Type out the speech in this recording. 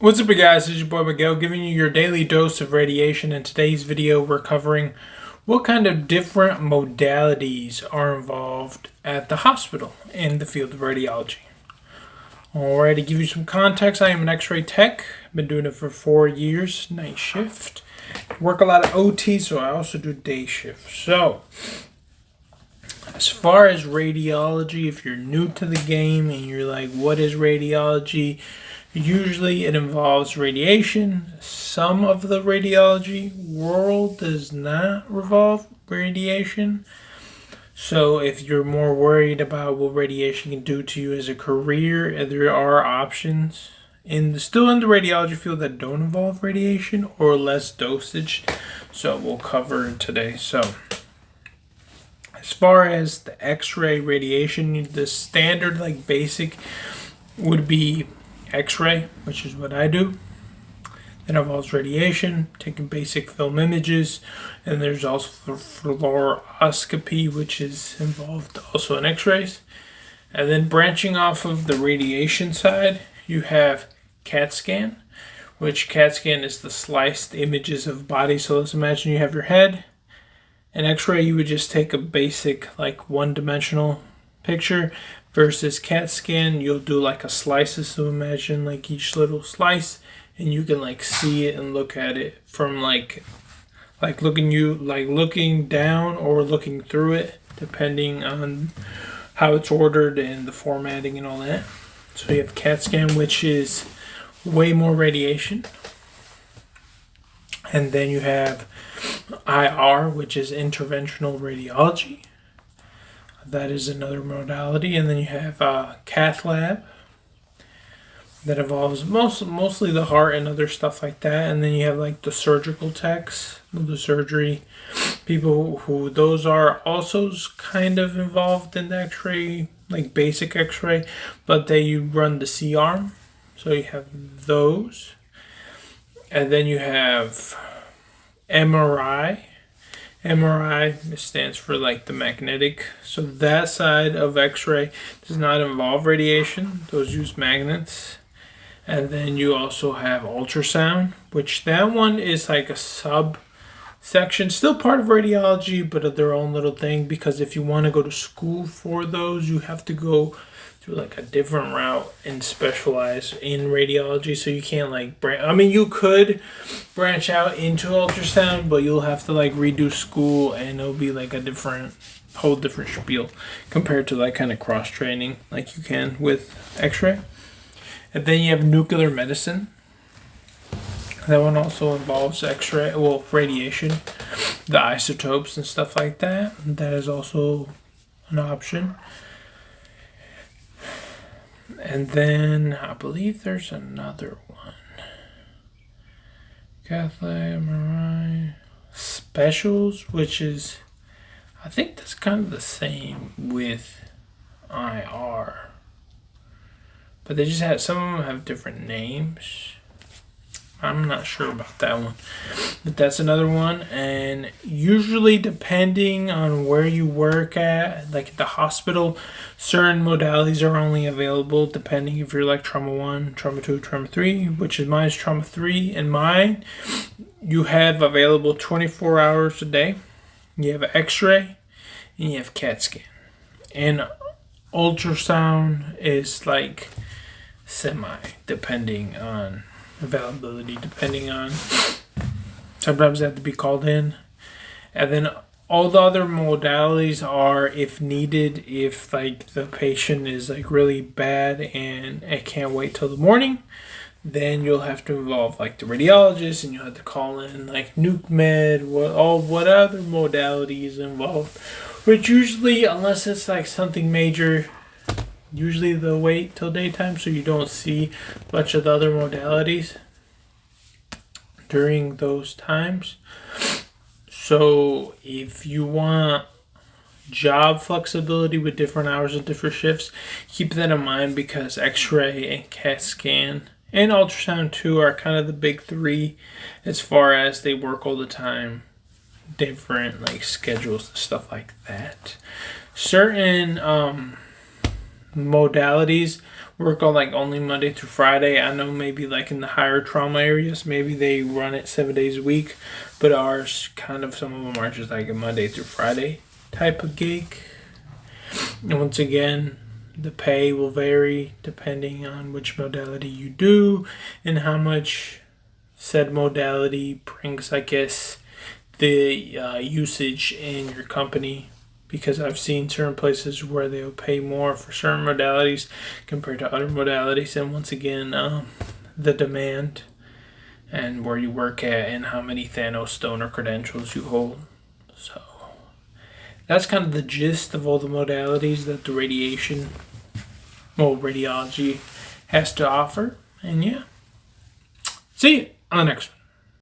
What's up, you guys? It's your boy Miguel giving you your daily dose of radiation. In today's video, we're covering what kind of different modalities are involved at the hospital in the field of radiology. Alright, to give you some context, I am an X-ray tech. Been doing it for 4 years, night shift. Work a lot of OT, so I also do day shift. So, as far as radiology, if you're new to the game and you're like, what is radiology? Usually it involves radiation. Some of the radiology world does not involve radiation. So if you're more worried about what radiation can do to you as a career, there are options still in the radiology field that don't involve radiation or less dosage. So we'll cover today. So as far as the X-ray radiation, the standard basic would be X-ray, which is what I do. That involves radiation, taking basic film images, and there's also fluoroscopy, which is involved also in X-rays. And then branching off of the radiation side, you have CAT scan, which CAT scan is the sliced images of bodies. So let's imagine you have your head. In X-ray, you would just take a basic one-dimensional picture. Versus CAT scan, you'll do a slices. So imagine each little slice, and you can see it and look at it from looking down or looking through it, depending on how it's ordered and the formatting and all that. So you have CAT scan, which is way more radiation, and then you have IR, which is interventional radiology. That is another modality. And then you have cath lab that involves mostly the heart and other stuff like that. And then you have the surgical techs, the surgery people, who those are also kind of involved in the X-ray, basic X-ray, but they run the C-arm. So you have those. And then you have MRI. MRI stands for the magnetic. So that side of X-ray does not involve radiation. Those use magnets. And then you also have ultrasound, which that one is a subsection, still part of radiology, but their own little thing. Because if you want to go to school for those, you have to go through a different route and specialize in radiology. So you can't you could branch out into ultrasound, but you'll have to redo school, and it'll be a whole different spiel compared to kind of cross training you can with X-ray. And then you have nuclear medicine. That one also involves X-ray, radiation, the isotopes and stuff like that. That is also an option. And then I believe there's another one. Cath lab, MRI, specials, which is, I think that's kind of the same with IR. But they just have, some of them have different names. I'm not sure about that one. But that's another one. And usually depending on where you work at the hospital, certain modalities are only available depending if you're trauma 1, trauma 2, trauma 3, which is mine is trauma 3. And mine, you have available 24 hours a day. You have X-ray and you have CAT scan. And ultrasound is semi, depending on availability, depending on, sometimes they have to be called in. And then all the other modalities are if needed, if the patient is really bad and it can't wait till the morning, then you'll have to involve the radiologist, and you'll have to call in nuke med, what other modalities involved, which usually, unless it's something major, usually they'll wait till daytime, so you don't see much of the other modalities during those times. So if you want job flexibility with different hours and different shifts, keep that in mind, because X-ray and CAT scan and ultrasound too are kind of the big three as far as they work all the time, different schedules and stuff like that. Certain modalities work on like only Monday through Friday. I know maybe like in the higher trauma areas, maybe they run it 7 days a week, but ours kind of, some of them are just like a Monday through Friday type of gig. And once again, the pay will vary depending on which modality you do and how much said modality brings, I guess, the usage in your company. Because I've seen certain places where they'll pay more for certain modalities compared to other modalities. And once again, the demand and where you work at and how many Thanos donor credentials you hold. So that's kind of the gist of all the modalities that the radiology has to offer. And yeah, see you on the next one.